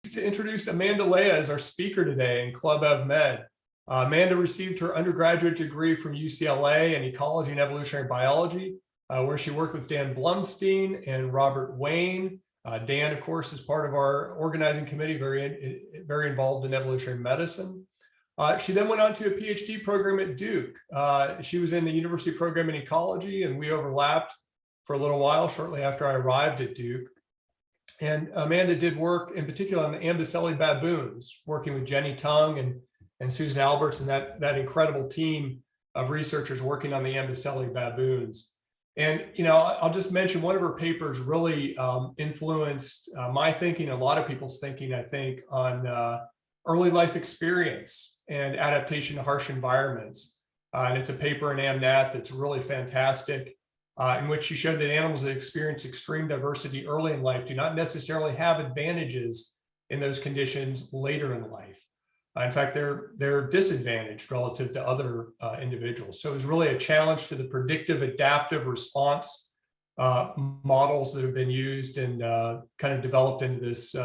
To introduce Amanda Lea as our speaker today in Club EvMed. Amanda received her undergraduate degree from UCLA in ecology and evolutionary biology, where she worked with Dan Blumstein and Robert Wayne. Dan, of course, is part of our organizing committee, very involved in evolutionary medicine. She then went on to a PhD program at Duke. She was in the university program in ecology, and we overlapped for a little while shortly after I arrived at Duke. And Amanda did work in particular on the Amanda baboons, working with Jenny Tung and Susan Alberts and that incredible team of researchers working on the Amanda baboons. And, you know, I'll just mention one of her papers really influenced my thinking, a lot of people's thinking, I think, on early life experience and adaptation to harsh environments. And it's a paper in AmNat that's really fantastic, in which she showed that animals that experience extreme diversity early in life do not necessarily have advantages in those conditions later in life. In fact, they're disadvantaged relative to other individuals. So it was really a challenge to the predictive adaptive response models that have been used and kind of developed into this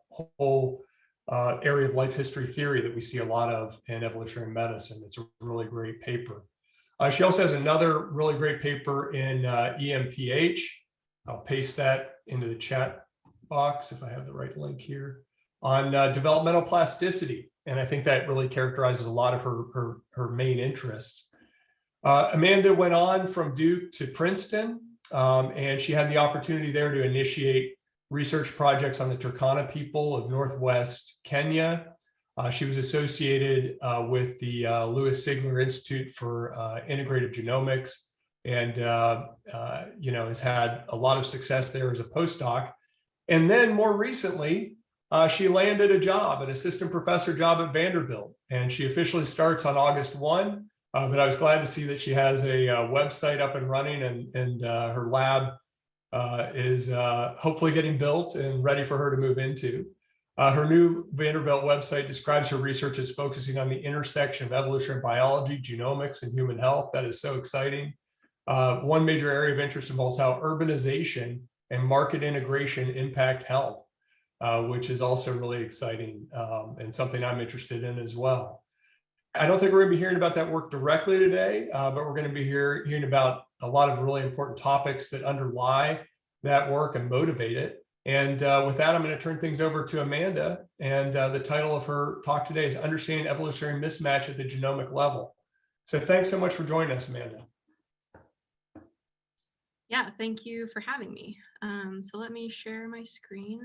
whole area of life history theory that we see a lot of in evolutionary medicine. It's a really great paper. She also has another really great paper in EMPH. I'll paste that into the chat box if I have the right link here, on developmental plasticity. And I think that really characterizes a lot of her main interests. Amanda went on from Duke to Princeton, and she had the opportunity there to initiate research projects on the Turkana people of Northwest Kenya. She was associated with the Lewis Sigler Institute for Integrative Genomics, and you know, has had a lot of success there as a postdoc. And then more recently, she landed a job, an assistant professor job at Vanderbilt, and she officially starts on August 1. But I was glad to see that she has a website up and running, and her lab is hopefully getting built and ready for her to move into. Her new Vanderbilt website describes her research as focusing on the intersection of evolutionary biology, genomics, and human health. That is so exciting. One major area of interest involves how urbanization and market integration impact health, which is also really exciting and something I'm interested in as well. I don't think we're going to be hearing about that work directly today, but we're going to be hearing about a lot of really important topics that underlie that work and motivate it. And with that, I'm going to turn things over to Amanda. And the title of her talk today is Understanding Evolutionary Mismatch at the Genomic Level. So thanks so much for joining us, Amanda. Yeah, thank you for having me. So let me share my screen.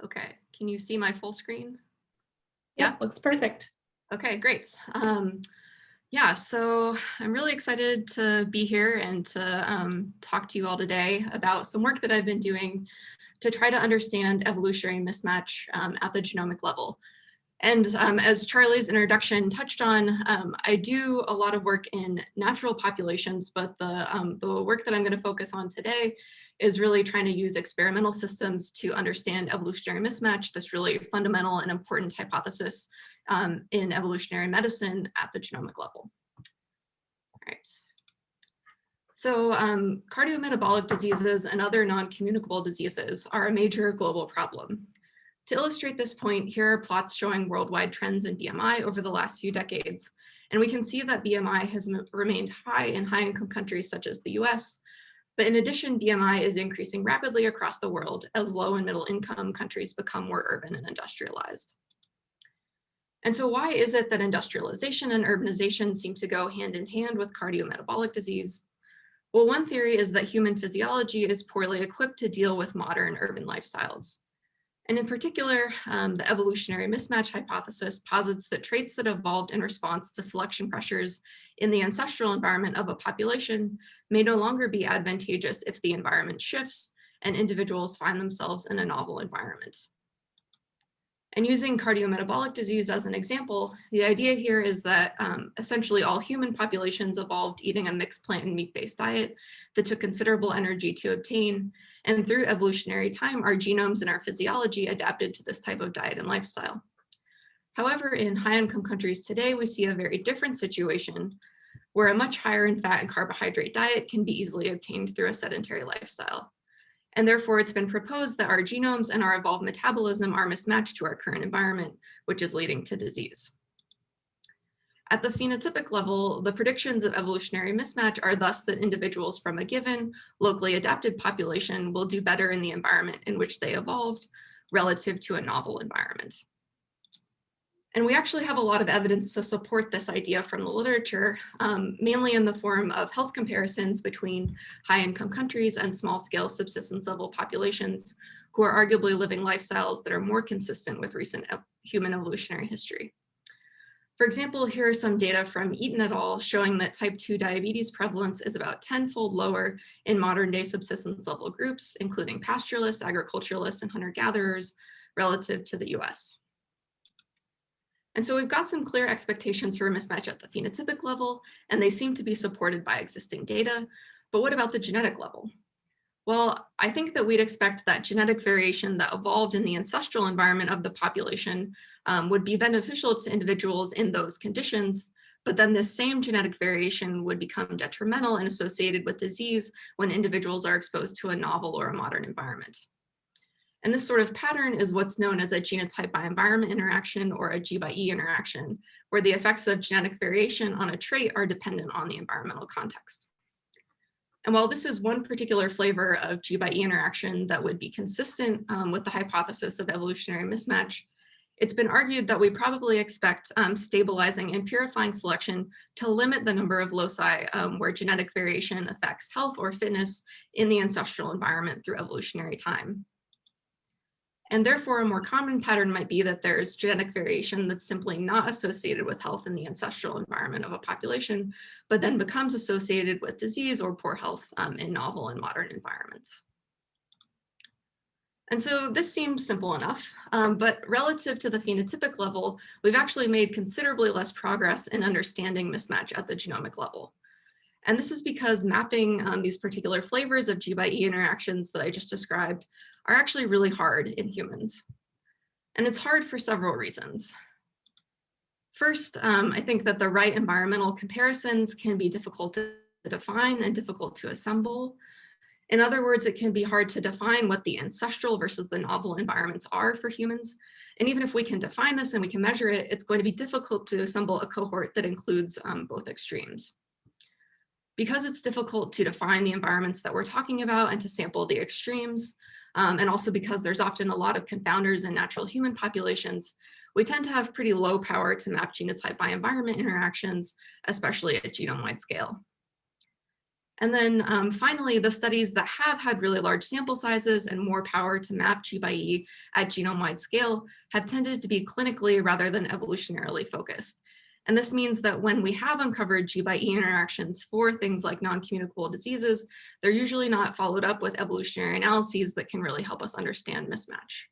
Okay, can you see my full screen? Yeah, looks perfect. Okay, great. Yeah, so I'm really excited to be here and to talk to you all today about some work that I've been doing to try to understand evolutionary mismatch at the genomic level. And as Charlie's introduction touched on, I do a lot of work in natural populations, but the work that I'm going to focus on today is really trying to use experimental systems to understand evolutionary mismatch, this really fundamental and important hypothesis in evolutionary medicine at the genomic level. All right. So cardiometabolic diseases and other non-communicable diseases are a major global problem. To illustrate this point, here are plots showing worldwide trends in BMI over the last few decades. And we can see that BMI has remained high in high-income countries such as the US. But in addition, BMI is increasing rapidly across the world as low and middle income countries become more urban and industrialized. And so why is it that industrialization and urbanization seem to go hand in hand with cardiometabolic disease? Well, one theory is that human physiology is poorly equipped to deal with modern urban lifestyles. And in particular, the evolutionary mismatch hypothesis posits that traits that evolved in response to selection pressures in the ancestral environment of a population may no longer be advantageous if the environment shifts and individuals find themselves in a novel environment. And using cardiometabolic disease as an example, the idea here is that essentially all human populations evolved eating a mixed plant and meat-based diet that took considerable energy to obtain. And through evolutionary time, our genomes and our physiology adapted to this type of diet and lifestyle. However, in high-income countries today, we see a very different situation where a much higher in fat and carbohydrate diet can be easily obtained through a sedentary lifestyle. And therefore, it's been proposed that our genomes and our evolved metabolism are mismatched to our current environment, which is leading to disease. At the phenotypic level, the predictions of evolutionary mismatch are thus that individuals from a given locally adapted population will do better in the environment in which they evolved relative to a novel environment. And we actually have a lot of evidence to support this idea from the literature, mainly in the form of health comparisons between high-income countries and small-scale subsistence level populations who are arguably living lifestyles that are more consistent with recent human evolutionary history. For example, here are some data from Eaton et al. Showing that type 2 diabetes prevalence is about 10-fold lower in modern-day subsistence level groups, including pastoralists, agriculturalists, and hunter-gatherers relative to the US. And so we've got some clear expectations for a mismatch at the phenotypic level, and they seem to be supported by existing data. But what about the genetic level? Well, I think that we'd expect that genetic variation that evolved in the ancestral environment of the population would be beneficial to individuals in those conditions, but then this same genetic variation would become detrimental and associated with disease when individuals are exposed to a novel or a modern environment. And this sort of pattern is what's known as a genotype by environment interaction, or a G by E interaction, where the effects of genetic variation on a trait are dependent on the environmental context. And while this is one particular flavor of G by E interaction that would be consistent with the hypothesis of evolutionary mismatch, it's been argued that we probably expect stabilizing and purifying selection to limit the number of loci where genetic variation affects health or fitness in the ancestral environment through evolutionary time. And therefore, a more common pattern might be that there's genetic variation that's simply not associated with health in the ancestral environment of a population, but then becomes associated with disease or poor health in novel and modern environments. And so this seems simple enough, but relative to the phenotypic level, we've actually made considerably less progress in understanding mismatch at the genomic level. And this is because mapping these particular flavors of G by E interactions that I just described are actually really hard in humans. And it's hard for several reasons. First, I think that the right environmental comparisons can be difficult to define and difficult to assemble. In other words, it can be hard to define what the ancestral versus the novel environments are for humans. And even if we can define this and we can measure it, it's going to be difficult to assemble a cohort that includes both extremes. Because it's difficult to define the environments that we're talking about and to sample the extremes, and also because there's often a lot of confounders in natural human populations, we tend to have pretty low power to map genotype by environment interactions, especially at genome-wide scale. And then finally, the studies that have had really large sample sizes and more power to map G by E at genome-wide scale have tended to be clinically rather than evolutionarily focused. And this means that when we have uncovered G by E interactions for things like non-communicable diseases, they're usually not followed up with evolutionary analyses that can really help us understand mismatch.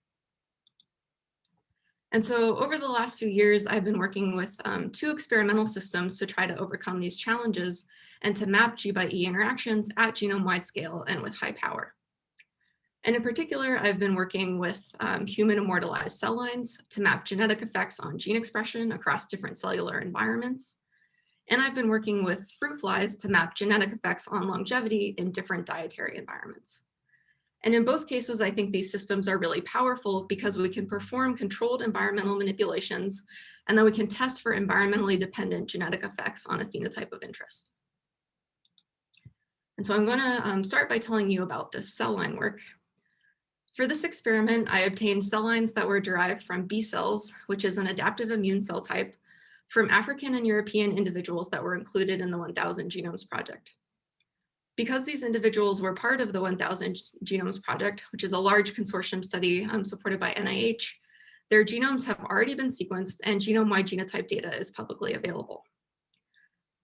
And so over the last few years, I've been working with 2 experimental systems to try to overcome these challenges and to map G by E interactions at genome-wide scale and with high power. And in particular, I've been working with human immortalized cell lines to map genetic effects on gene expression across different cellular environments. And I've been working with fruit flies to map genetic effects on longevity in different dietary environments. And in both cases, I think these systems are really powerful because we can perform controlled environmental manipulations, and then we can test for environmentally dependent genetic effects on a phenotype of interest. And so I'm going to start by telling you about this cell line work. For this experiment, I obtained cell lines that were derived from B cells, which is an adaptive immune cell type, from African and European individuals that were included in the 1000 Genomes Project. Because these individuals were part of the 1000 Genomes Project, which is a large consortium study supported by NIH, their genomes have already been sequenced and genome-wide genotype data is publicly available.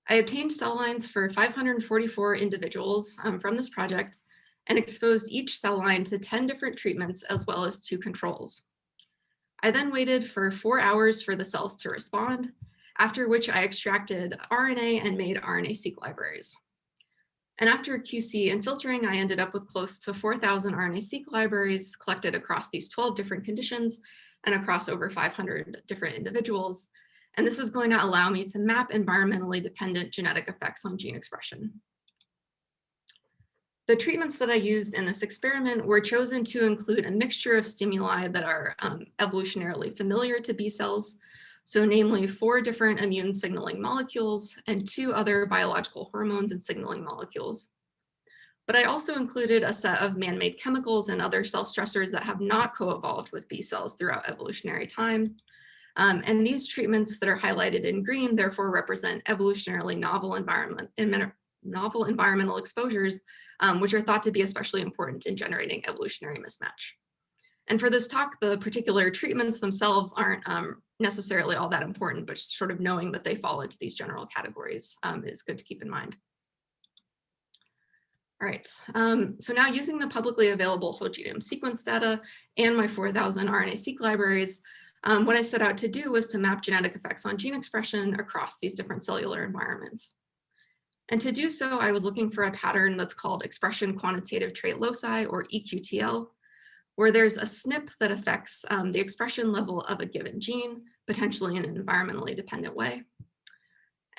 I obtained cell lines for 544 individuals from this project and exposed each cell line to 10 different treatments as well as 2 controls. I then waited for 4 hours for the cells to respond, after which I extracted RNA and made RNA-seq libraries. And after QC and filtering, I ended up with close to 4,000 RNA-seq libraries collected across these 12 different conditions and across over 500 different individuals. And this is going to allow me to map environmentally dependent genetic effects on gene expression. The treatments that I used in this experiment were chosen to include a mixture of stimuli that are evolutionarily familiar to B cells, so namely 4 different immune signaling molecules and 2 other biological hormones and signaling molecules. But I also included a set of man-made chemicals and other cell stressors that have not co-evolved with B cells throughout evolutionary time. And these treatments that are highlighted in green therefore represent evolutionarily novel environmental exposures, which are thought to be especially important in generating evolutionary mismatch. And for this talk, the particular treatments themselves aren't necessarily all that important, but sort of knowing that they fall into these general categories is good to keep in mind. All right, so now using the publicly available whole genome sequence data and my 4,000 RNA-seq libraries, what I set out to do was to map genetic effects on gene expression across these different cellular environments. And to do so, I was looking for a pattern that's called expression quantitative trait loci, or EQTL, where there's a SNP that affects the expression level of a given gene, potentially in an environmentally dependent way.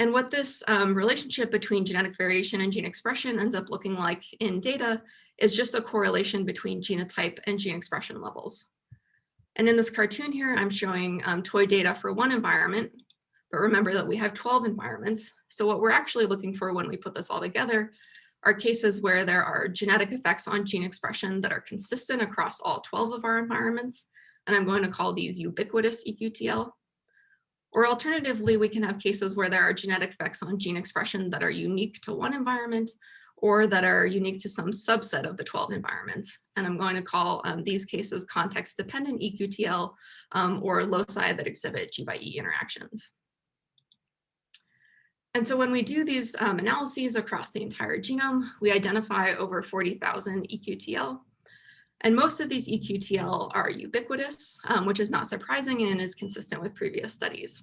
And what this relationship between genetic variation and gene expression ends up looking like in data is just a correlation between genotype and gene expression levels. And in this cartoon here, I'm showing toy data for one environment, but remember that we have 12 environments. So what we're actually looking for when we put this all together are cases where there are genetic effects on gene expression that are consistent across all 12 of our environments. And I'm going to call these ubiquitous EQTL. Or alternatively, we can have cases where there are genetic effects on gene expression that are unique to one environment or that are unique to some subset of the 12 environments. And I'm going to call these cases context-dependent EQTL or loci that exhibit G by E interactions. And so when we do these analyses across the entire genome, we identify over 40,000 EQTL. And most of these EQTL are ubiquitous, which is not surprising and is consistent with previous studies.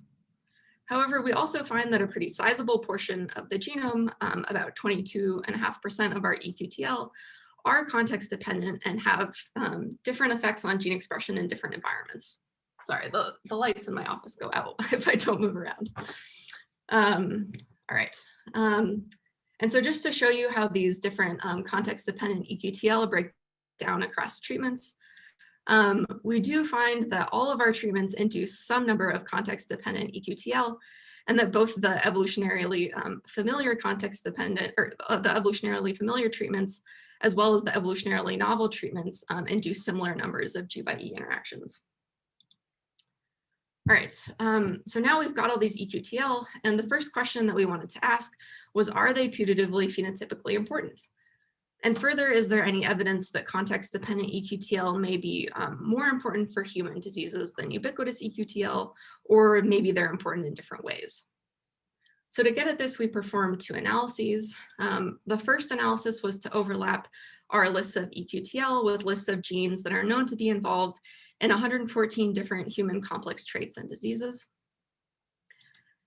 However, we also find that a pretty sizable portion of the genome, about 22.5% of our EQTL, are context dependent and have different effects on gene expression in different environments. Sorry, the lights in my office go out if I don't move around. All right. And so just to show you how these different context dependent EQTL break down across treatments, we do find that all of our treatments induce some number of context-dependent EQTL, and that both the evolutionarily familiar context-dependent, or the evolutionarily familiar treatments, as well as the evolutionarily novel treatments, induce similar numbers of G by E interactions. All right, so now we've got all these EQTL, and the first question that we wanted to ask was, are they putatively phenotypically important? And further, is there any evidence that context-dependent EQTL may be more important for human diseases than ubiquitous EQTL, or maybe they're important in different ways? So to get at this, we performed 2 analyses. The first analysis was to overlap our lists of EQTL with lists of genes that are known to be involved in 114 different human complex traits and diseases.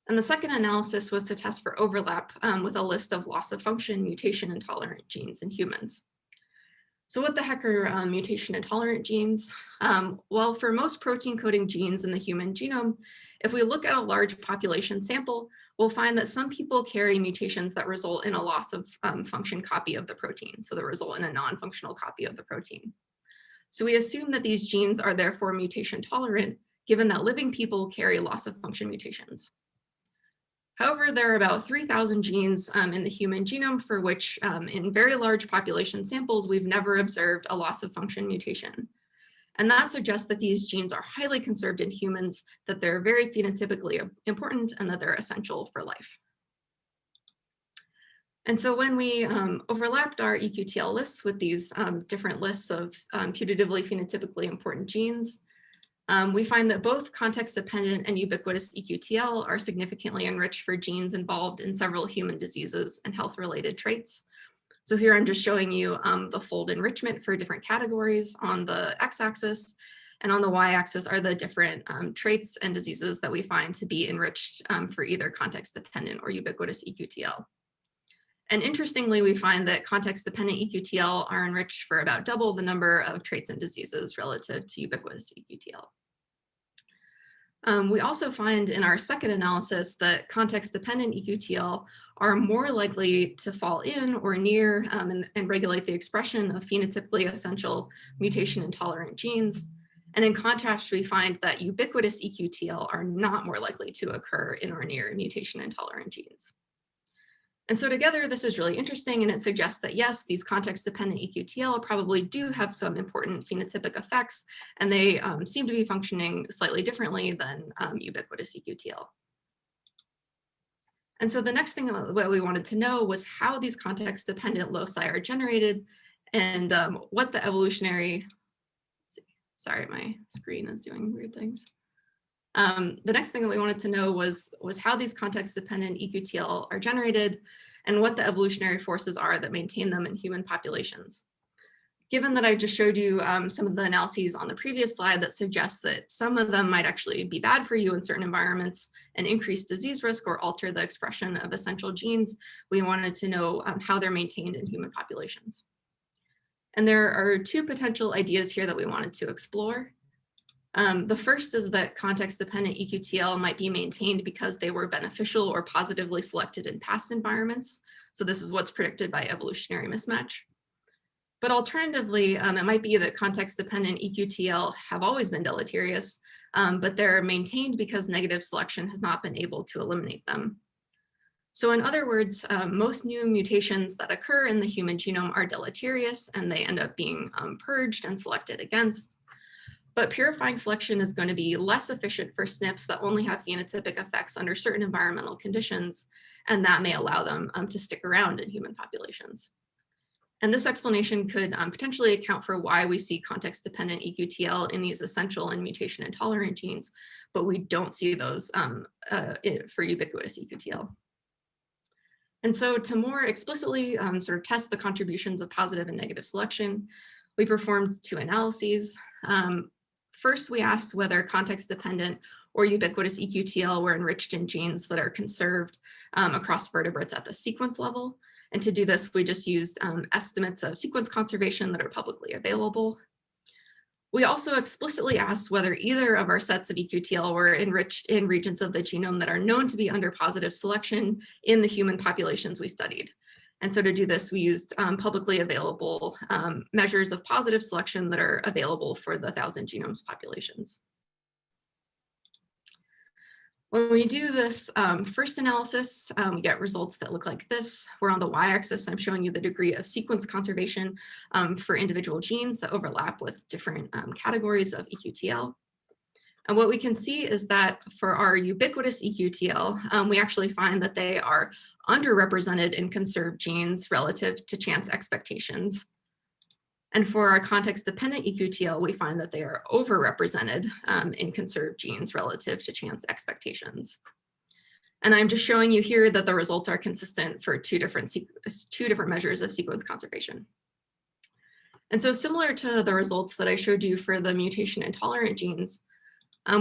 And the second analysis was to test for overlap with a list of loss of function mutation intolerant genes in humans. So what the heck are mutation intolerant genes? Well, for most protein coding genes in the human genome, if we look at a large population sample, we'll find that some people carry mutations that result in a loss of function copy of the protein. So they result in a non-functional copy of the protein. So we assume that these genes are therefore mutation tolerant, given that living people carry loss of function mutations. However, there are about 3,000 genes in the human genome for which in very large population samples, we've never observed a loss of function mutation. And that suggests that these genes are highly conserved in humans, that they're very phenotypically important, and that they're essential for life. And so when we overlapped our EQTL lists with these different lists of putatively phenotypically important genes, we find that both context-dependent and ubiquitous EQTL are significantly enriched for genes involved in several human diseases and health-related traits. So here I'm just showing you the fold enrichment for different categories on the x-axis, and on the y-axis are the different traits and diseases that we find to be enriched for either context-dependent or ubiquitous EQTL. And interestingly, we find that context-dependent EQTL are enriched for about double the number of traits and diseases relative to ubiquitous EQTL. We also find in our second analysis that context-dependent EQTL are more likely to fall in or near and regulate the expression of phenotypically essential mutation-intolerant genes. And in contrast, we find that ubiquitous EQTL are not more likely to occur in or near mutation-intolerant genes. And so together, this is really interesting, and it suggests that yes, these context-dependent EQTL probably do have some important phenotypic effects, and they seem to be functioning slightly differently than ubiquitous EQTL. And so the next thing that we wanted to know was how these context-dependent loci are generated, and what the evolutionary, sorry, my screen is doing weird things. The next thing that we wanted to know was how these context-dependent EQTL are generated and what the evolutionary forces are that maintain them in human populations. Given that I just showed you some of the analyses on the previous slide that suggest that some of them might actually be bad for you in certain environments and increase disease risk or alter the expression of essential genes, we wanted to know how they're maintained in human populations. And there are two potential ideas here that we wanted to explore. The first is that context-dependent EQTL might be maintained because they were beneficial or positively selected in past environments. So this is what's predicted by evolutionary mismatch. But alternatively, it might be that context-dependent EQTL have always been deleterious, but they're maintained because negative selection has not been able to eliminate them. So in other words, most new mutations that occur in the human genome are deleterious, and they end up being purged and selected against. But purifying selection is going to be less efficient for SNPs that only have phenotypic effects under certain environmental conditions, and that may allow them to stick around in human populations. And this explanation could potentially account for why we see context-dependent EQTL in these essential and mutation-intolerant genes, but we don't see those for ubiquitous EQTL. And so to more explicitly sort of test the contributions of positive and negative selection, we performed two analyses. First, we asked whether context-dependent or ubiquitous EQTL were enriched in genes that are conserved across vertebrates at the sequence level. And to do this, we just used estimates of sequence conservation that are publicly available. We also explicitly asked whether either of our sets of EQTL were enriched in regions of the genome that are known to be under positive selection in the human populations we studied. And so to do this, we used publicly available measures of positive selection that are available for the 1,000 genomes populations. When we do this first analysis, we get results that look like this. We're on the y-axis. I'm showing you the degree of sequence conservation for individual genes that overlap with different categories of EQTL. And what we can see is that for our ubiquitous EQTL, we actually find that they are underrepresented in conserved genes relative to chance expectations. And for our context-dependent EQTL, we find that they are overrepresented in conserved genes relative to chance expectations. And I'm just showing you here that the results are consistent for two different measures of sequence conservation. And so similar to the results that I showed you for the mutation-intolerant genes,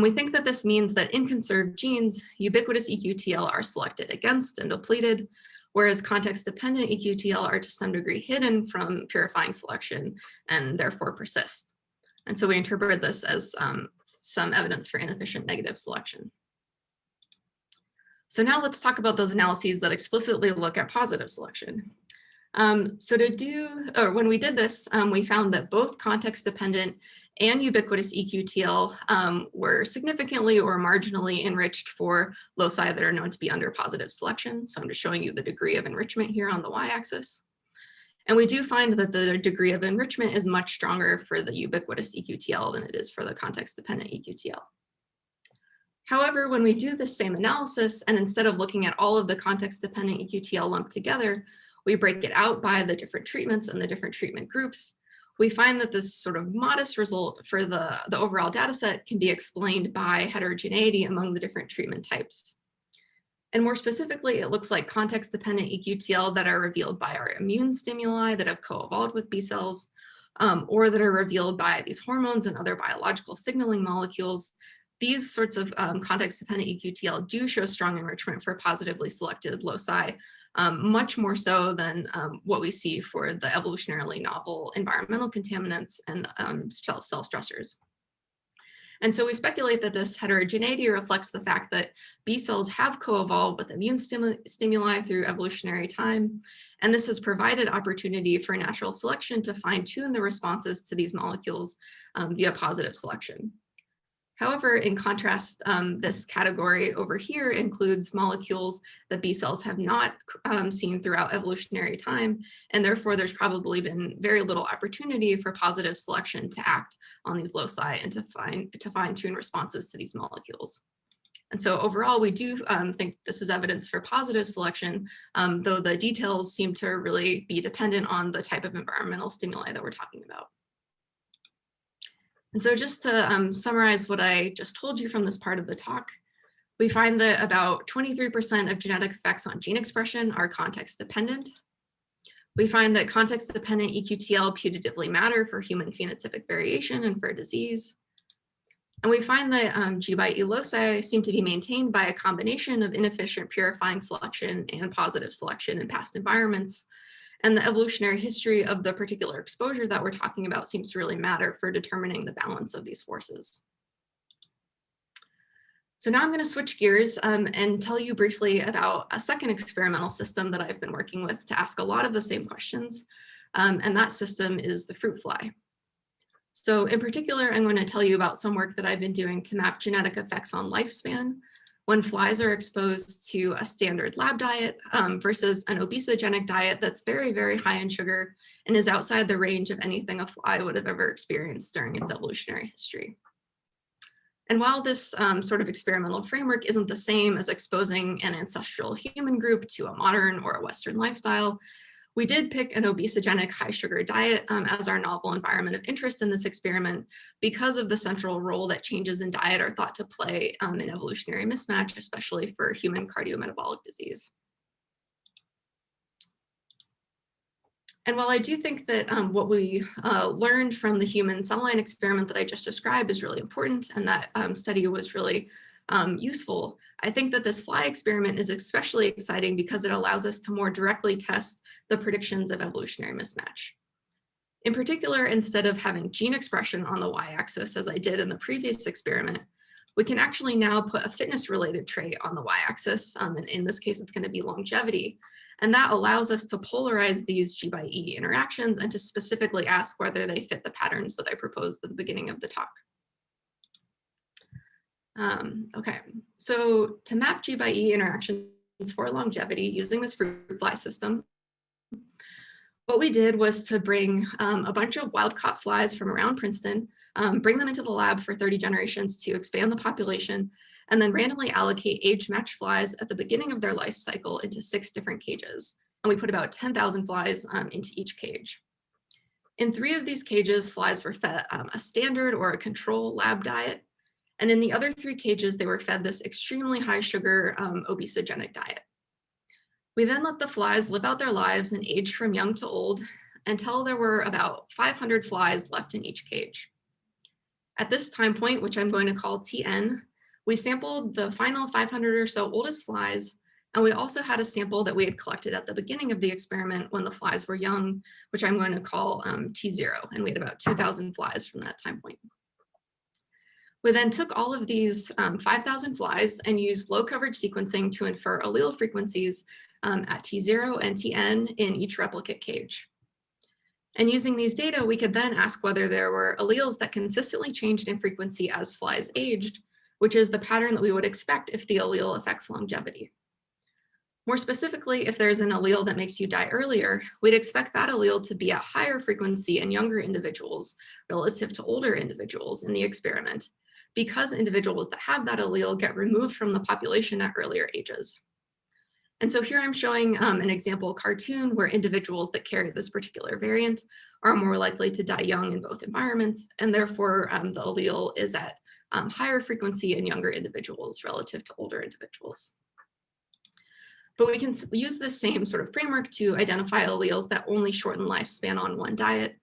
we think that this means that in conserved genes, ubiquitous EQTL are selected against and depleted, whereas context-dependent EQTL are to some degree hidden from purifying selection and therefore persist. And so we interpret this as some evidence for inefficient negative selection. So now let's talk about those analyses that explicitly look at positive selection. When we did this, we found that both context-dependent and ubiquitous EQTL were significantly or marginally enriched for loci that are known to be under positive selection. So I'm just showing you the degree of enrichment here on the y-axis. And we do find that the degree of enrichment is much stronger for the ubiquitous EQTL than it is for the context-dependent EQTL. However, when we do the same analysis, and instead of looking at all of the context-dependent EQTL lumped together, we break it out by the different treatments and the different treatment groups, we find that this sort of modest result for the overall data set can be explained by heterogeneity among the different treatment types. And more specifically, it looks like context-dependent EQTL that are revealed by our immune stimuli that have co-evolved with B cells, or that are revealed by these hormones and other biological signaling molecules. These sorts of context-dependent EQTL do show strong enrichment for positively selected loci, much more so than what we see for the evolutionarily novel environmental contaminants and cell stressors. And so we speculate that this heterogeneity reflects the fact that B cells have co-evolved with immune stimuli through evolutionary time. And this has provided opportunity for natural selection to fine-tune the responses to these molecules via positive selection. However, in contrast, this category over here includes molecules that B cells have not seen throughout evolutionary time, and therefore there's probably been very little opportunity for positive selection to act on these loci and to fine-tune responses to these molecules. And so overall, we do think this is evidence for positive selection, though the details seem to really be dependent on the type of environmental stimuli that we're talking about. And so just to summarize what I just told you from this part of the talk, we find that about 23% of genetic effects on gene expression are context dependent. We find that context dependent EQTL putatively matter for human phenotypic variation and for disease. And we find that G by E loci seem to be maintained by a combination of inefficient purifying selection and positive selection in past environments. And the evolutionary history of the particular exposure that we're talking about seems to really matter for determining the balance of these forces. So now I'm going to switch gears and tell you briefly about a second experimental system that I've been working with to ask a lot of the same questions. And that system is the fruit fly. So in particular, I'm going to tell you about some work that I've been doing to map genetic effects on lifespan when flies are exposed to a standard lab diet versus an obesogenic diet that's very, very high in sugar and is outside the range of anything a fly would have ever experienced during its evolutionary history. And while this sort of experimental framework isn't the same as exposing an ancestral human group to a modern or a Western lifestyle, we did pick an obesogenic high sugar diet as our novel environment of interest in this experiment because of the central role that changes in diet are thought to play in evolutionary mismatch, especially for human cardiometabolic disease. And while I do think that what we learned from the human cell line experiment that I just described is really important and that study was really useful, I think that this fly experiment is especially exciting because it allows us to more directly test the predictions of evolutionary mismatch. In particular, instead of having gene expression on the y-axis, as I did in the previous experiment, we can actually now put a fitness-related trait on the y-axis, and in this case, it's going to be longevity. And that allows us to polarize these G by E interactions and to specifically ask whether they fit the patterns that I proposed at the beginning of the talk. Okay, so to map G by E interactions for longevity using this fruit fly system, what we did was to bring a bunch of wild-caught flies from around Princeton, bring them into the lab for 30 generations to expand the population, and then randomly allocate age-matched flies at the beginning of their life cycle into 6 different cages. And we put about 10,000 flies into each cage. In 3 of these cages, flies were fed a standard or a control lab diet. And in the other 3 cages, they were fed this extremely high sugar obesogenic diet. We then let the flies live out their lives and age from young to old until there were about 500 flies left in each cage. At this time point, which I'm going to call Tn, we sampled the final 500 or so oldest flies, and we also had a sample that we had collected at the beginning of the experiment when the flies were young, which I'm going to call T0, and we had about 2,000 flies from that time point. We then took all of these 5,000 flies and used low coverage sequencing to infer allele frequencies at T0 and Tn in each replicate cage. And using these data, we could then ask whether there were alleles that consistently changed in frequency as flies aged, which is the pattern that we would expect if the allele affects longevity. More specifically, if there's an allele that makes you die earlier, we'd expect that allele to be at higher frequency in younger individuals relative to older individuals in the experiment, because individuals that have that allele get removed from the population at earlier ages. And so here I'm showing an example cartoon where individuals that carry this particular variant are more likely to die young in both environments, and therefore the allele is at higher frequency in younger individuals relative to older individuals. But we can use this same sort of framework to identify alleles that only shorten lifespan on one diet.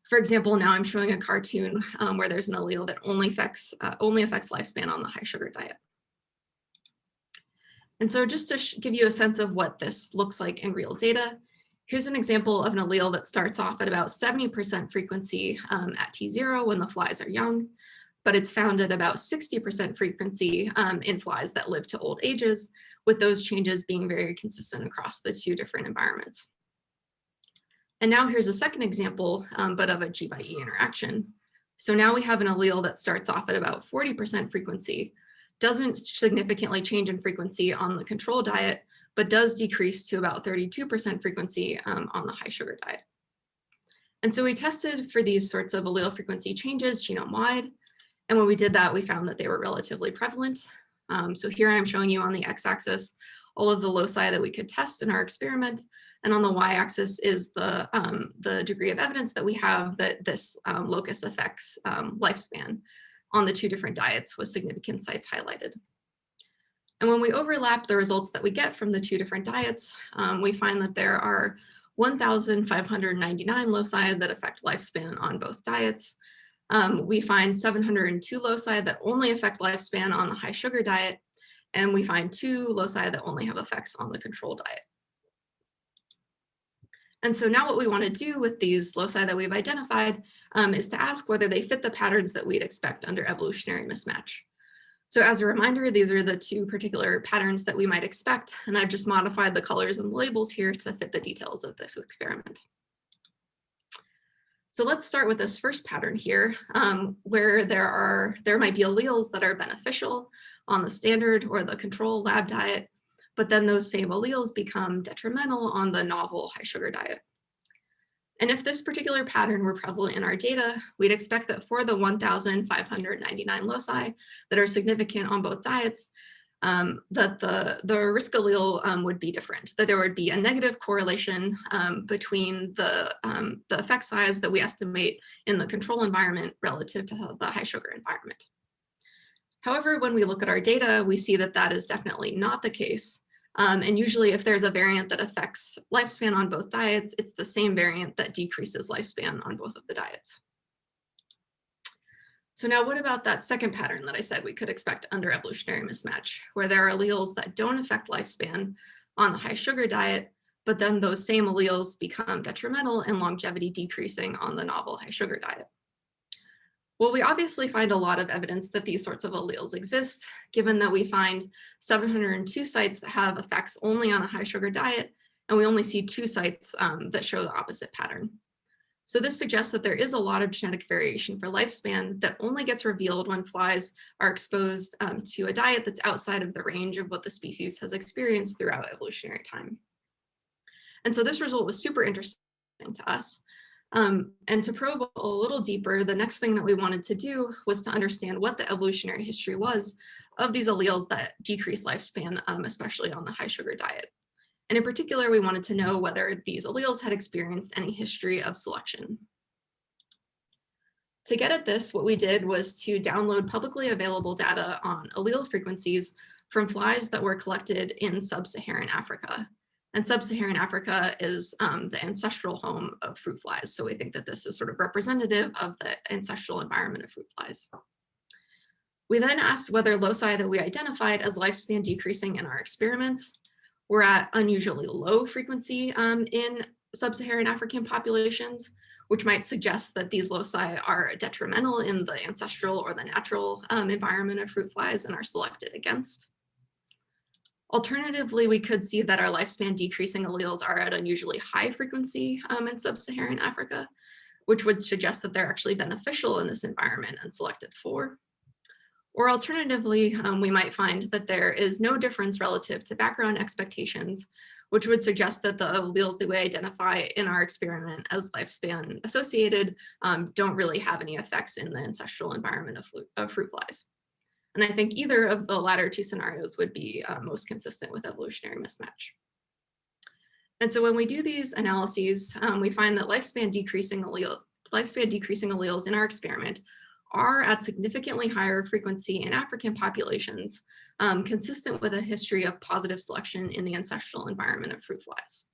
For example, now I'm showing a cartoon where there's an allele that only affects lifespan on the high sugar diet. And so just to give you a sense of what this looks like in real data, here's an example of an allele that starts off at about 70% frequency at T0 when the flies are young. but it's found at about 60% frequency in flies that live to old ages, with those changes being very consistent across the two different environments. And now here's a second example, but of a G by E interaction. So now we have an allele that starts off at about 40% frequency, doesn't significantly change in frequency on the control diet, but does decrease to about 32% frequency on the high sugar diet. And so we tested for these sorts of allele frequency changes genome-wide. And when we did that, we found that they were relatively prevalent. So here I'm showing you on the x-axis all of the loci that we could test in our experiment. And on the y-axis is the degree of evidence that we have that this locus affects lifespan on the two different diets with significant sites highlighted. And when we overlap the results that we get from the two different diets, we find that there are 1,599 loci that affect lifespan on both diets. We find 702 loci that only affect lifespan on the high sugar diet, and we find 2 loci that only have effects on the control diet. And so now what we want to do with these loci that we've identified is to ask whether they fit the patterns that we'd expect under evolutionary mismatch. So as a reminder, these are the 2 particular patterns that we might expect, and I've just modified the colors and the labels here to fit the details of this experiment. So let's start with this first pattern here, where there might be alleles that are beneficial on the standard or the control lab diet, but then those same alleles become detrimental on the novel high sugar diet. And if this particular pattern were prevalent in our data, we'd expect that for the 1,599 loci that are significant on both diets, that the risk allele would be different, that there would be a negative correlation between the effect size that we estimate in the control environment relative to the high sugar environment. However, when we look at our data, we see that that is definitely not the case. And usually if there's a variant that affects lifespan on both diets, it's the same variant that decreases lifespan on both of the diets. So now what about that second pattern that I said we could expect under evolutionary mismatch, where there are alleles that don't affect lifespan on the high sugar diet, but then those same alleles become detrimental and longevity decreasing on the novel high sugar diet? Well, we obviously find a lot of evidence that these sorts of alleles exist, given that we find 702 sites that have effects only on a high sugar diet, and we only see 2 sites that show the opposite pattern. So this suggests that there is a lot of genetic variation for lifespan that only gets revealed when flies are exposed to a diet that's outside of the range of what the species has experienced throughout evolutionary time. And so this result was super interesting to us. And to probe a little deeper, the next thing that we wanted to do was to understand what the evolutionary history was of these alleles that decrease lifespan, especially on the high sugar diet. And in particular, we wanted to know whether these alleles had experienced any history of selection. To get at this, what we did was to download publicly available data on allele frequencies from flies that were collected in sub-Saharan Africa. And sub-Saharan Africa is the ancestral home of fruit flies. So we think that this is sort of representative of the ancestral environment of fruit flies. We then asked whether loci that we identified as lifespan decreasing in our experiments were at unusually low frequency in sub-Saharan African populations, which might suggest that these loci are detrimental in the ancestral or the natural environment of fruit flies and are selected against. Alternatively, we could see that our lifespan decreasing alleles are at unusually high frequency in sub-Saharan Africa, which would suggest that they're actually beneficial in this environment and selected for. Or alternatively, we might find that there is no difference relative to background expectations, which would suggest that the alleles that we identify in our experiment as lifespan associated don't really have any effects in the ancestral environment of fruit flies. And I think either of the latter 2 scenarios would be most consistent with evolutionary mismatch. And so when we do these analyses, we find that lifespan decreasing alleles in our experiment are at significantly higher frequency in African populations, consistent with a history of positive selection in the ancestral environment of fruit flies.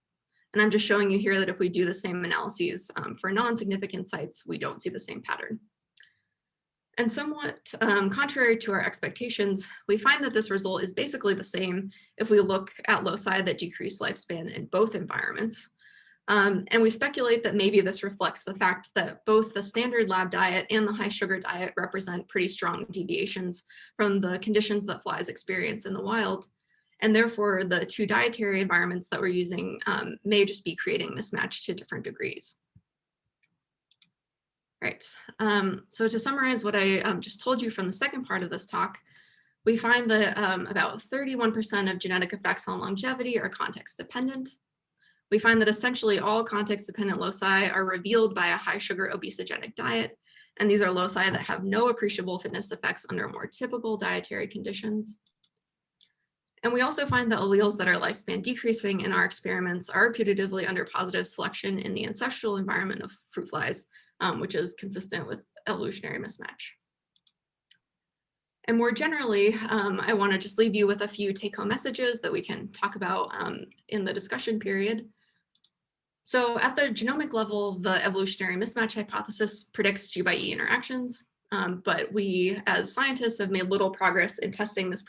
And I'm just showing you here that if we do the same analyses for non-significant sites, we don't see the same pattern. And somewhat contrary to our expectations, we find that this result is basically the same if we look at loci that decrease lifespan in both environments. And we speculate that maybe this reflects the fact that both the standard lab diet and the high sugar diet represent pretty strong deviations from the conditions that flies experience in the wild. And therefore, the two dietary environments that we're using may just be creating mismatch to different degrees. Right. So to summarize what I just told you from the second part of this talk, we find that about 31% of genetic effects on longevity are context dependent. We find that essentially all context-dependent loci are revealed by a high-sugar obesogenic diet, and these are loci that have no appreciable fitness effects under more typical dietary conditions. And we also find that alleles that are lifespan decreasing in our experiments are putatively under positive selection in the ancestral environment of fruit flies, which is consistent with evolutionary mismatch. And more generally, I want to just leave you with a few take-home messages that we can talk about in the discussion period. So at the genomic level, the evolutionary mismatch hypothesis predicts G by E interactions, but we as scientists have made little progress in testing this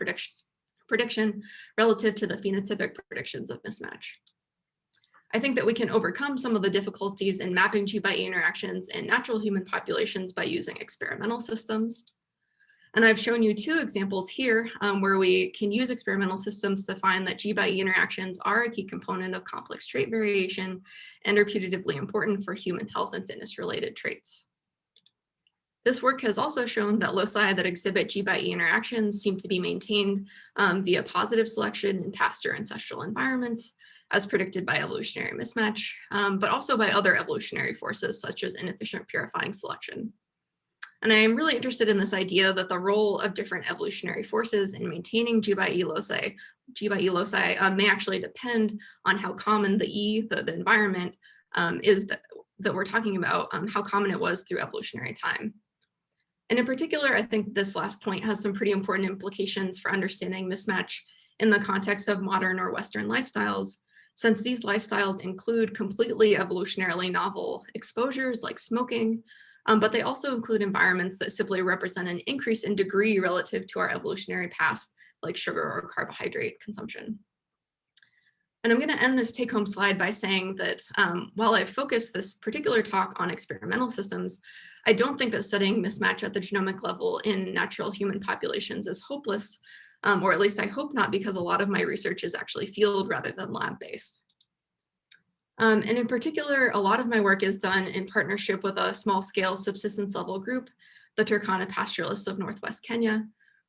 prediction relative to the phenotypic predictions of mismatch. I think that we can overcome some of the difficulties in mapping G by E interactions in natural human populations by using experimental systems. And I've shown you two examples here where we can use experimental systems to find that G by E interactions are a key component of complex trait variation and are putatively important for human health and fitness related traits. This work has also shown that loci that exhibit G by E interactions seem to be maintained via positive selection in past or ancestral environments, as predicted by evolutionary mismatch, but also by other evolutionary forces such as inefficient purifying selection. And I am really interested in this idea that the role of different evolutionary forces in maintaining G by E loci may actually depend on how common the environment is that we're talking about, how common it was through evolutionary time. And in particular, I think this last point has some pretty important implications for understanding mismatch in the context of modern or Western lifestyles, since these lifestyles include completely evolutionarily novel exposures like smoking, but they also include environments that simply represent an increase in degree relative to our evolutionary past, like sugar or carbohydrate consumption. And I'm going to end this take-home slide by saying that while I focus this particular talk on experimental systems, I don't think that studying mismatch at the genomic level in natural human populations is hopeless, or at least I hope not, because a lot of my research is actually field rather than lab-based. And in particular, a lot of my work is done in partnership with a small-scale subsistence level group, the Turkana pastoralists of Northwest Kenya,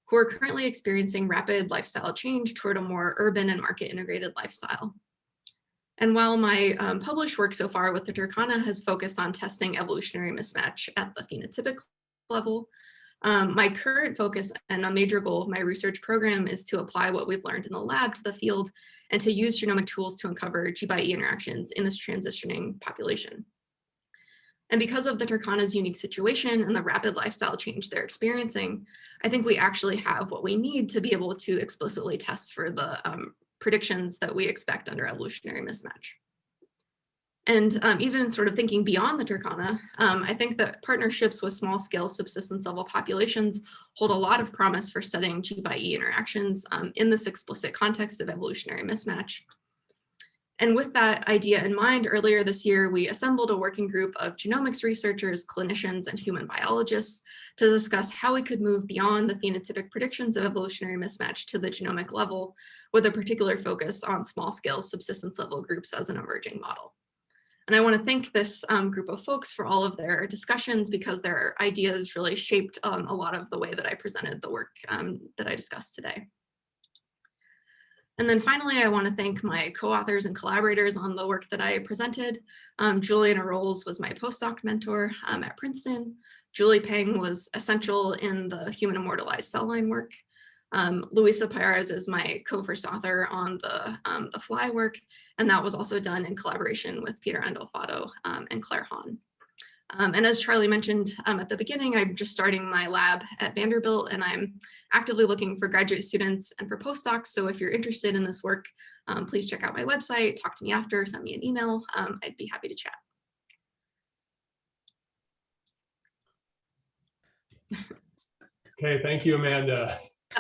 who are currently experiencing rapid lifestyle change toward a more urban and market-integrated lifestyle. And while my published work so far with the Turkana has focused on testing evolutionary mismatch at the phenotypic level, my current focus and a major goal of my research program is to apply what we've learned in the lab to the field and to use genomic tools to uncover G by E interactions in this transitioning population. And because of the Turkana's unique situation and the rapid lifestyle change they're experiencing, I think we actually have what we need to be able to explicitly test for the predictions that we expect under evolutionary mismatch. And even sort of thinking beyond the Turkana, I think that partnerships with small-scale subsistence level populations hold a lot of promise for studying G by E interactions in this explicit context of evolutionary mismatch. And with that idea in mind, earlier this year, we assembled a working group of genomics researchers, clinicians, and human biologists to discuss how we could move beyond the phenotypic predictions of evolutionary mismatch to the genomic level, with a particular focus on small-scale subsistence level groups as an emerging model. And I want to thank this group of folks for all of their discussions, because their ideas really shaped a lot of the way that I presented the work that I discussed today. And then finally, I want to thank my co-authors and collaborators on the work that I presented. Juliana Rolls was my postdoc mentor at Princeton. Julie Peng was essential in the human immortalized cell line work. Luisa Payares is my co-first author on the fly work, and that was also done in collaboration with Peter Andolfato and Claire Hahn. And as Charlie mentioned at the beginning, I'm just starting my lab at Vanderbilt, and I'm actively looking for graduate students and for postdocs. So if you're interested in this work, please check out my website, talk to me after, send me an email. I'd be happy to chat. Okay, thank you, Amanda.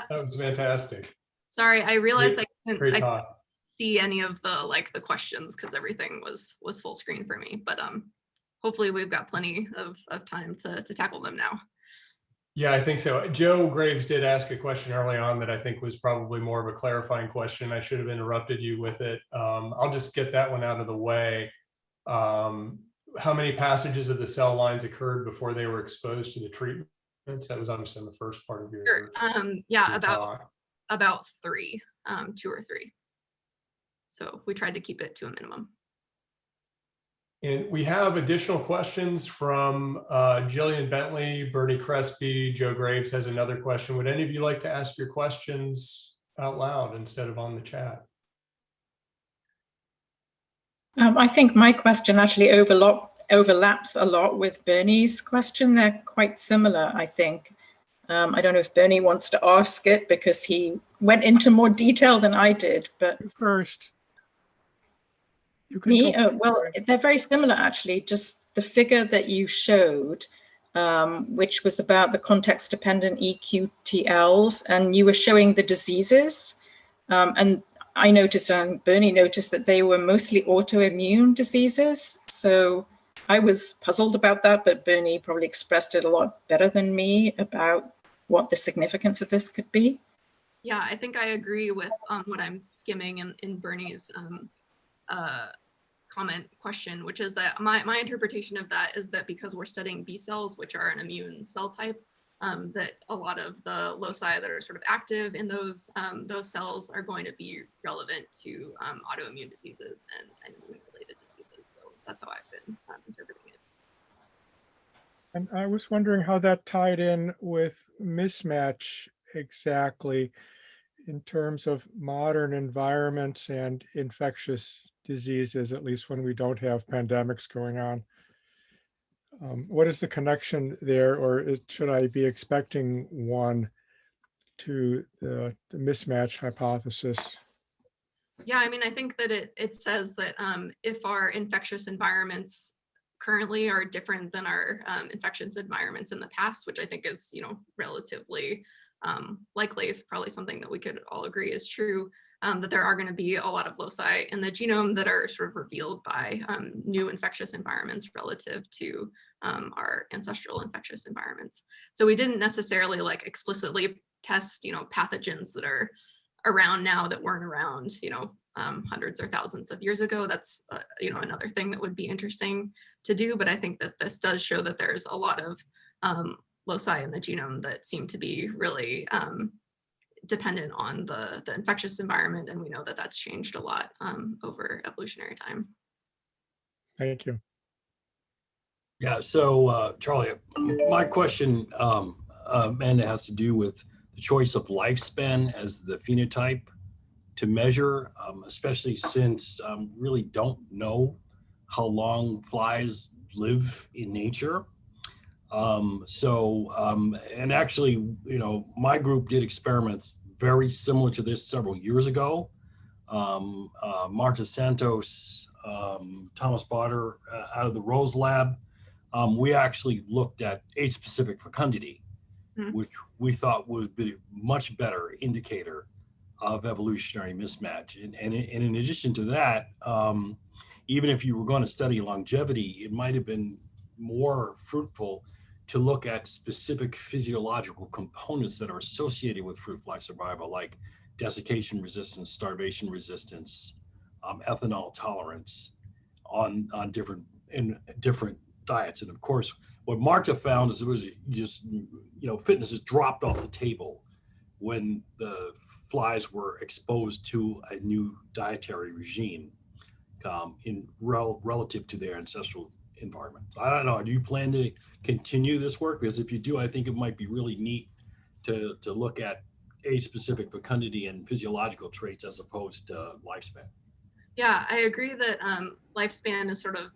That was fantastic. Sorry, I realized Great talk. see any of the questions because everything was full screen for me. But hopefully we've got plenty of time to tackle them now. Yeah, I think so. Joe Graves did ask a question early on that I think was probably more of a clarifying question. I should have interrupted you with it. I'll just get that one out of the way. How many passages of the cell lines occurred before they were exposed to the treatments? That was obviously in the first part of your, Sure. your About 3, 2 or 3. So we tried to keep it to a minimum. And we have additional questions from Jillian Bentley, Bernie Crespi, Joe Graves has another question. Would any of you like to ask your questions out loud instead of on the chat? I think my question actually overlaps a lot with Bernie's question. They're quite similar, I think. I don't know if Bernie wants to ask it because he went into more detail than I did, but first. Well, they're very similar, actually. Just the figure that you showed, which was about the context-dependent EQTLs, and you were showing the diseases. And I noticed, and Bernie noticed, that they were mostly autoimmune diseases. So I was puzzled about that, but Bernie probably expressed it a lot better than me about what the significance of this could be. Yeah, I think I agree with what I'm skimming in Bernie's comment question, which is that my interpretation of that is that because we're studying B cells, which are an immune cell type, that a lot of the loci that are sort of active in those cells are going to be relevant to autoimmune diseases and immune-related diseases. So that's how I've been interpreting it. And I was wondering how that tied in with mismatch exactly in terms of modern environments and infectious diseases, at least when we don't have pandemics going on. What is the connection there, or should I be expecting one to the mismatch hypothesis? Yeah, I mean, I think that it says that if our infectious environments currently are different than our infectious environments in the past, which I think is, relatively likely, is probably something that we could all agree is true, that there are going to be a lot of loci in the genome that are sort of revealed by new infectious environments relative to our ancestral infectious environments. So we didn't necessarily explicitly test, pathogens that are around now that weren't around, hundreds or thousands of years ago. That's, another thing that would be interesting to do. But I think that this does show that there's a lot of loci in the genome that seem to be really dependent on the infectious environment. And we know that that's changed a lot over evolutionary time. Thank you. Yeah, so Charlie, my question, Amanda, has to do with the choice of lifespan as the phenotype to measure, especially since really don't know how long flies live in nature. And actually, my group did experiments very similar to this several years ago. Marta Santos, Thomas Botter out of the Rose Lab, we actually looked at age-specific fecundity, which we thought would be a much better indicator of evolutionary mismatch. And in addition to that, even if you were going to study longevity, it might have been more fruitful to look at specific physiological components that are associated with fruit fly survival, like desiccation resistance, starvation resistance, ethanol tolerance on different diets. And of course, what Marta found is it was just, fitness has dropped off the table when the flies were exposed to a new dietary regime relative to their ancestral environment. So I don't know, do you plan to continue this work? Because if you do, I think it might be really neat to look at age-specific fecundity and physiological traits as opposed to lifespan. Yeah, I agree that lifespan is sort of,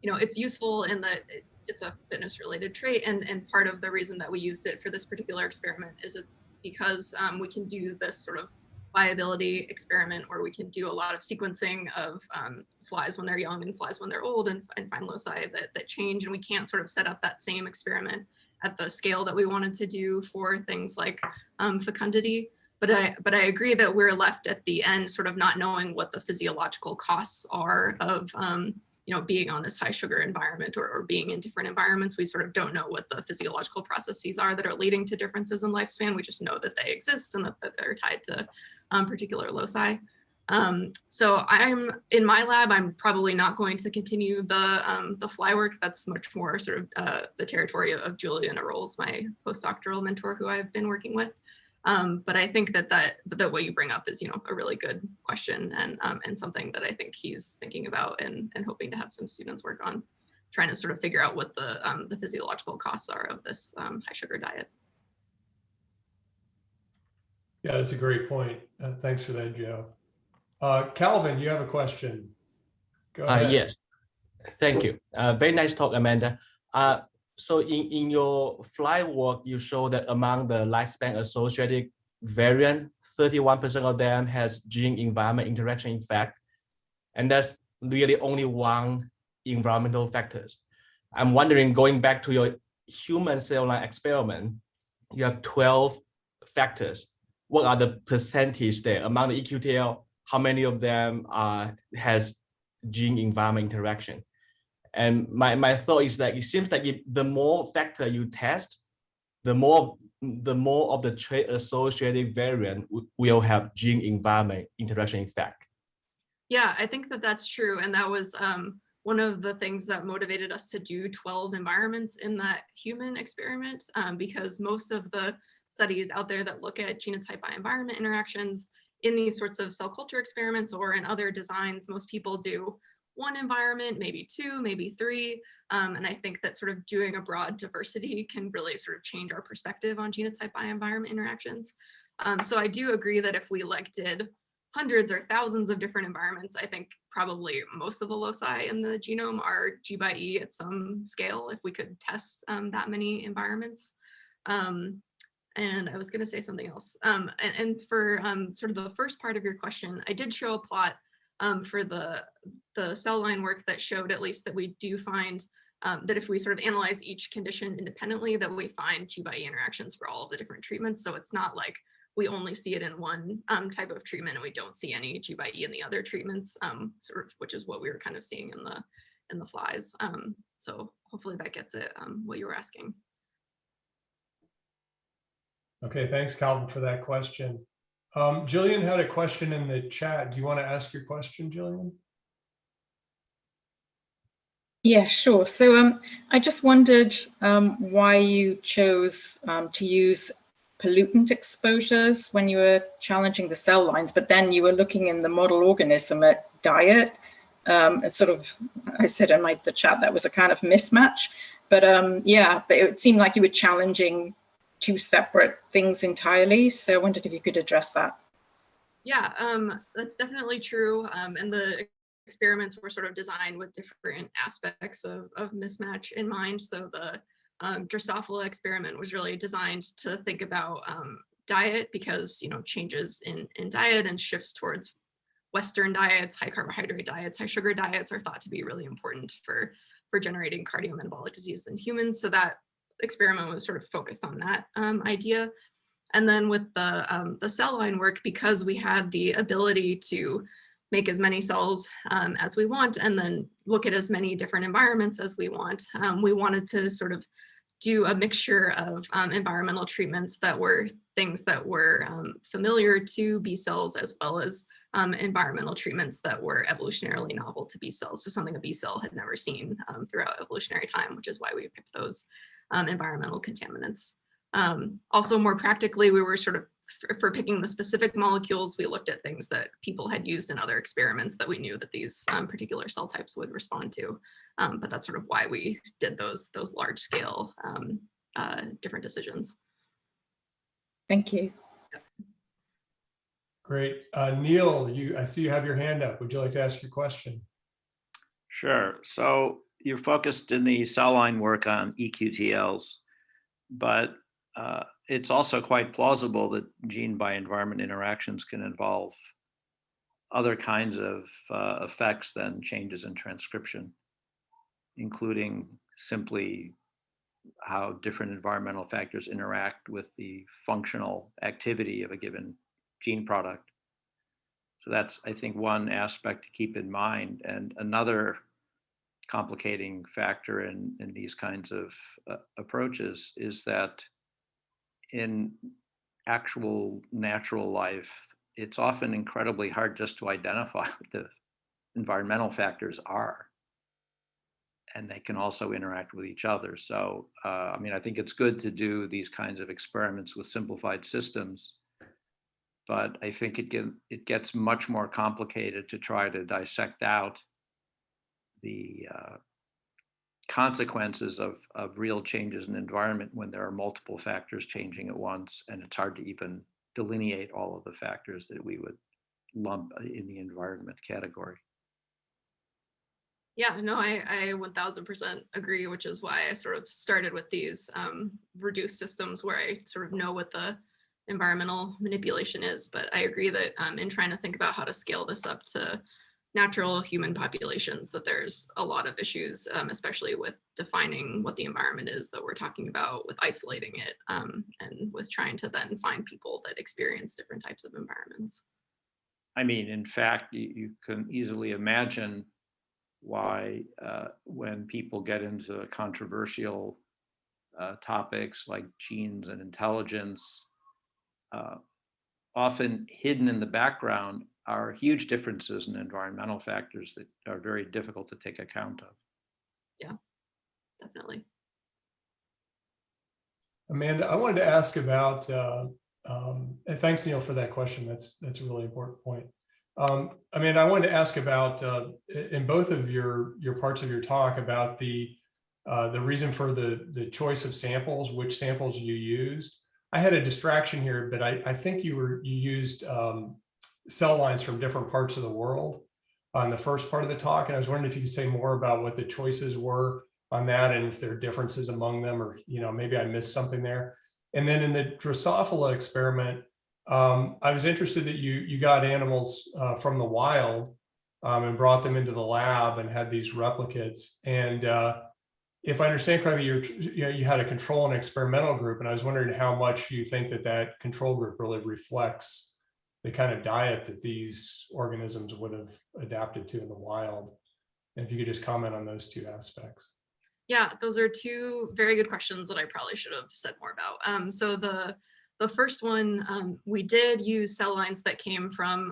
it's useful in that it's a fitness-related trait, and part of the reason that we used it for this particular experiment is it's because we can do this sort of viability experiment where we can do a lot of sequencing of flies when they're young and flies when they're old and find loci that change, and we can't sort of set up that same experiment at the scale that we wanted to do for things like fecundity. But I agree that we're left at the end sort of not knowing what the physiological costs are of being on this high sugar environment or being in different environments. We sort of don't know what the physiological processes are that are leading to differences in lifespan. We just know that they exist and that they're tied to particular loci. So I'm in my lab, I'm probably not going to continue the fly work. That's much more sort of the territory of Julian Arrols, my postdoctoral mentor who I've been working with. But I think that what you bring up is, a really good question and something that I think he's thinking about and hoping to have some students work on, trying to sort of figure out what the physiological costs are of this high sugar diet. Yeah, that's a great point. Thanks for that, Joe. Calvin, you have a question. Go ahead. Yes, thank you. Very nice talk, Amanda. So in your fly work, you show that among the lifespan associated variant, 31% of them has gene-environment interaction effect, and that's really only one environmental factors. I'm wondering, going back to your human cell line experiment, you have 12 factors. What are the percentage there among the EQTL? How many of them has gene-environment interaction? And my thought is that it seems like the more factor you test, the more of the trait-associated variant will have gene-environment interaction effect. Yeah, I think that's true. And that was one of the things that motivated us to do 12 environments in that human experiment, because most of the studies out there that look at genotype by environment interactions in these sorts of cell culture experiments or in other designs, most people do one environment, maybe two, maybe three. And I think that sort of doing a broad diversity can really sort of change our perspective on genotype by environment interactions. So I do agree that if we did hundreds or thousands of different environments, I think probably most of the loci in the genome are G by E at some scale if we could test that many environments. And I was going to say something else. And for sort of the first part of your question, I did show a plot for the cell line work that showed at least that we do find that if we sort of analyze each condition independently, that we find G by E interactions for all of the different treatments. So it's not like we only see it in one type of treatment and we don't see any G by E in the other treatments, sort of, which is what we were kind of seeing in the flies. So hopefully that gets it what you were asking. Okay, thanks, Calvin, for that question. Jillian had a question in the chat. Do you want to ask your question, Jillian? Yeah, sure. So I just wondered why you chose to use pollutant exposures when you were challenging the cell lines, but then you were looking in the model organism at diet. And sort of, I said in the chat, that was a kind of mismatch. But yeah, but it seemed like you were challenging two separate things entirely. So I wondered if you could address that. Yeah, that's definitely true. And the experiments were sort of designed with different aspects of mismatch in mind. So the Drosophila experiment was really designed to think about diet because, changes in diet and shifts towards Western diets, high carbohydrate diets, high sugar diets are thought to be really important for generating cardiometabolic disease in humans. So that experiment was sort of focused on that idea. And then with the cell line work, because we had the ability to make as many cells as we want and then look at as many different environments as we want, we wanted to sort of do a mixture of environmental treatments that were things that were familiar to B cells, as well as environmental treatments that were evolutionarily novel to B cells. So something a B cell had never seen throughout evolutionary time, which is why we picked those environmental contaminants. Also, more practically, we were sort of, for picking the specific molecules, we looked at things that people had used in other experiments that we knew that these particular cell types would respond to. But that's sort of why we did those large scale different decisions. Thank you. Great. Neil, I see you have your hand up. Would you like to ask your question? Sure. So you're focused in the cell line work on EQTLs, but it's also quite plausible that gene by environment interactions can involve other kinds of effects than changes in transcription, including simply how different environmental factors interact with the functional activity of a given gene product. So that's, I think, one aspect to keep in mind. And another complicating factor in these kinds of approaches is that in actual natural life, it's often incredibly hard just to identify what the environmental factors are. And they can also interact with each other. So, I mean, I think it's good to do these kinds of experiments with simplified systems, but I think it gets much more complicated to try to dissect out the consequences of real changes in the environment when there are multiple factors changing at once, and it's hard to even delineate all of the factors that we would lump in the environment category. Yeah, no, I 1000% agree, which is why I sort of started with these reduced systems where I sort of know what the environmental manipulation is. But I agree that in trying to think about how to scale this up to natural human populations, that there's a lot of issues, especially with defining what the environment is that we're talking about, with isolating it, and with trying to then find people that experience different types of environments. I mean, in fact, you can easily imagine why when people get into controversial topics like genes and intelligence, often hidden in the background are huge differences in environmental factors that are very difficult to take account of. Yeah, definitely. Amanda, I wanted to ask about, and thanks, Neil, for that question. That's a really important point. Amanda, I wanted to ask about, in both of your parts of your talk, about the reason for the choice of samples, which samples you used. I had a distraction here, but I think you used cell lines from different parts of the world on the first part of the talk. And I was wondering if you could say more about what the choices were on that, and if there are differences among them, or, you know, maybe I missed something there. And then in the Drosophila experiment, I was interested that you got animals from the wild and brought them into the lab and had these replicates. And if I understand correctly, you had a control and experimental group, and I was wondering how much you think that control group really reflects the kind of diet that these organisms would have adapted to in the wild. And if you could just comment on those two aspects. Yeah, those are two very good questions that I probably should have said more about. So the first one, we did use cell lines that came from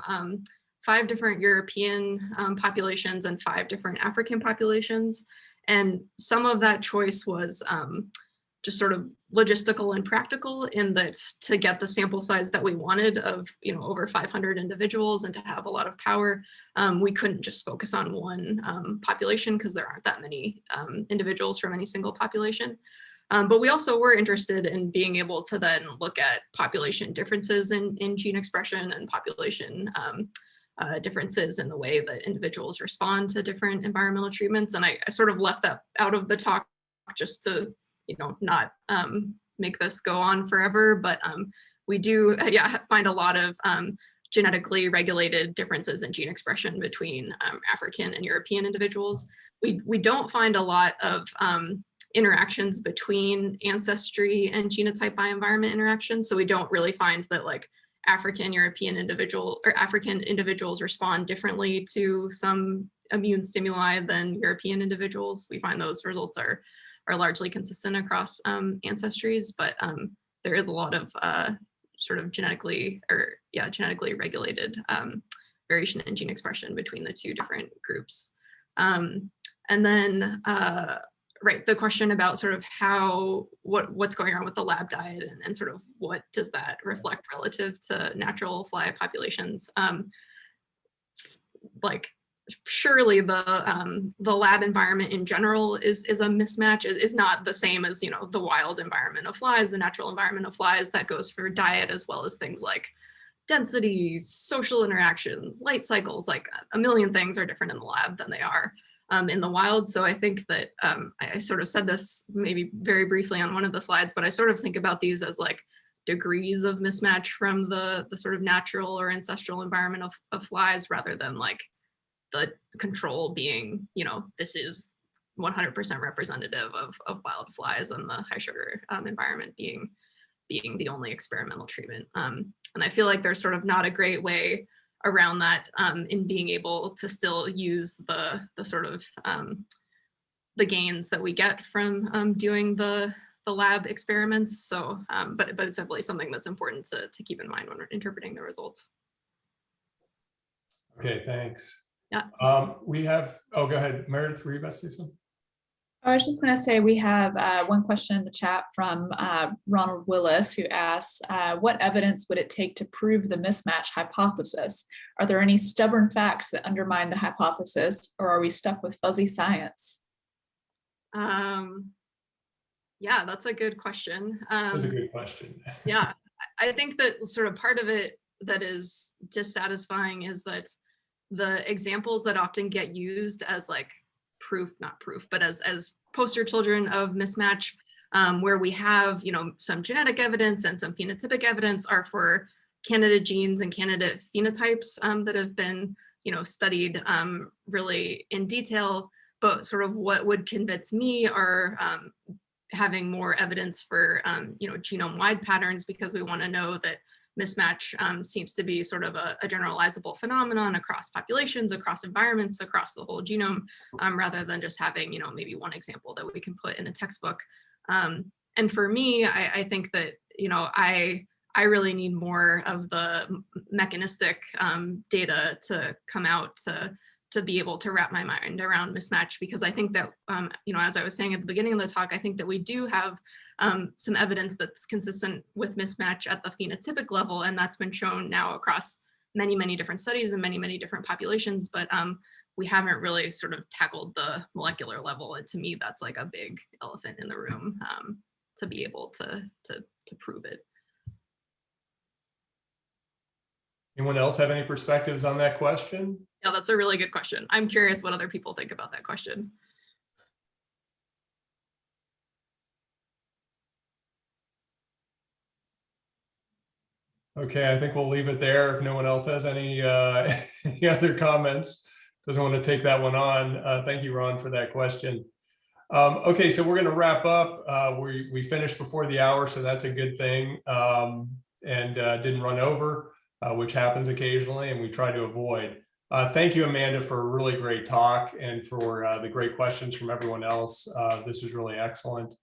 5 different European populations and 5 different African populations. And some of that choice was just sort of logistical and practical, in that to get the sample size that we wanted of, you know, over 500 individuals and to have a lot of power, we couldn't just focus on one population, because there aren't that many individuals from any single population. But we also were interested in being able to then look at population differences in gene expression and population differences in the way that individuals respond to different environmental treatments. And I sort of left that out of the talk just to, you know, not make this go on forever. But we do, find a lot of genetically regulated differences in gene expression between African and European individuals. We don't find a lot of interactions between ancestry and genotype by environment interactions. So we don't really find that like African individuals respond differently to some immune stimuli than European individuals. We find those results are largely consistent across ancestries, but there is a lot of sort of genetically regulated variation in gene expression between the two different groups. And then right, the question about sort of what's going on with the lab diet, and sort of what does that reflect relative to natural fly populations. Like, surely the lab environment in general is a mismatch, is not the same as, you know, the wild environment of flies, the natural environment of flies. That goes for diet as well as things like density, social interactions, light cycles. Like a million things are different in the lab than they are in the wild. So I think that I sort of said this maybe very briefly on one of the slides, but I sort of think about these as like degrees of mismatch from the sort of natural or ancestral environment of flies, rather than like the control being, you know, this is 100% representative of wild flies, and the high sugar environment being being the only experimental treatment. And I feel like there's sort of not a great way around that in being able to still use the sort of the gains that we get from doing the lab experiments. So, but it's definitely something that's important to keep in mind when we're interpreting the results. Okay, thanks. Yeah. We have, oh, go ahead, Meredith, were you about to say something? I was just going to say we have one question in the chat from Ronald Willis, who asks, what evidence would it take to prove the mismatch hypothesis? Are there any stubborn facts that undermine the hypothesis, or are we stuck with fuzzy science? Yeah, that's a good question. That's a good question. Yeah, I think that sort of part of it that is dissatisfying is that the examples that often get used as like proof, not proof, but as poster children of mismatch, where we have, some genetic evidence and some phenotypic evidence are for candidate genes and candidate phenotypes that have been, studied really in detail. But sort of what would convince me are having more evidence for, genome-wide patterns, because we want to know that mismatch seems to be sort of a generalizable phenomenon across populations, across environments, across the whole genome, rather than just having, maybe one example that we can put in a textbook. And for me, I think that, I really need more of the mechanistic data to come out to be able to wrap my mind around mismatch, because I think that, as I was saying at the beginning of the talk, I think that we do have some evidence that's consistent with mismatch at the phenotypic level, and that's been shown now across many, many different studies and many, many different populations, but we haven't really sort of tackled the molecular level, and to me, that's like a big elephant in the room to be able to prove it. Anyone else have any perspectives on that question? Yeah, that's a really good question. I'm curious what other people think about that question. Okay, I think we'll leave it there. If no one else has any, any other comments, doesn't want to take that one on. Thank you, Ron, for that question. Okay, so we're going to wrap up. We finished before the hour, so that's a good thing, and didn't run over, which happens occasionally, and we try to avoid. Thank you, Amanda, for a really great talk and for the great questions from everyone else. This was really excellent.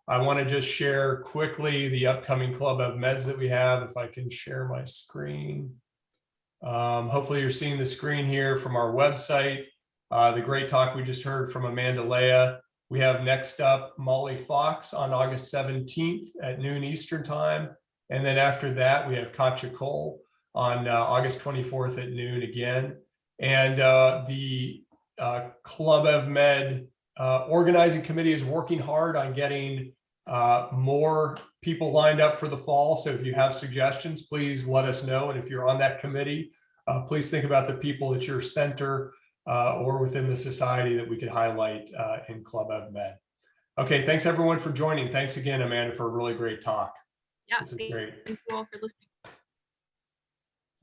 I want to just share quickly the upcoming Club EvMeds that we have, if I can share my screen. Hopefully you're seeing the screen here from our website. The great talk we just heard from Amanda Lea. We have next up Molly Fox on August 17th at noon Eastern time. And then after that, we have Katja Cole on August 24th at noon again. And the Club EvMed organizing committee is working hard on getting more people lined up for the fall. So if you have suggestions, please let us know. And if you're on that committee, please think about the people at your center or within the society that we could highlight in Club EvMed. Okay, thanks everyone for joining. Thanks again, Amanda, for a really great talk. Yeah, this is great. Thank you all for listening.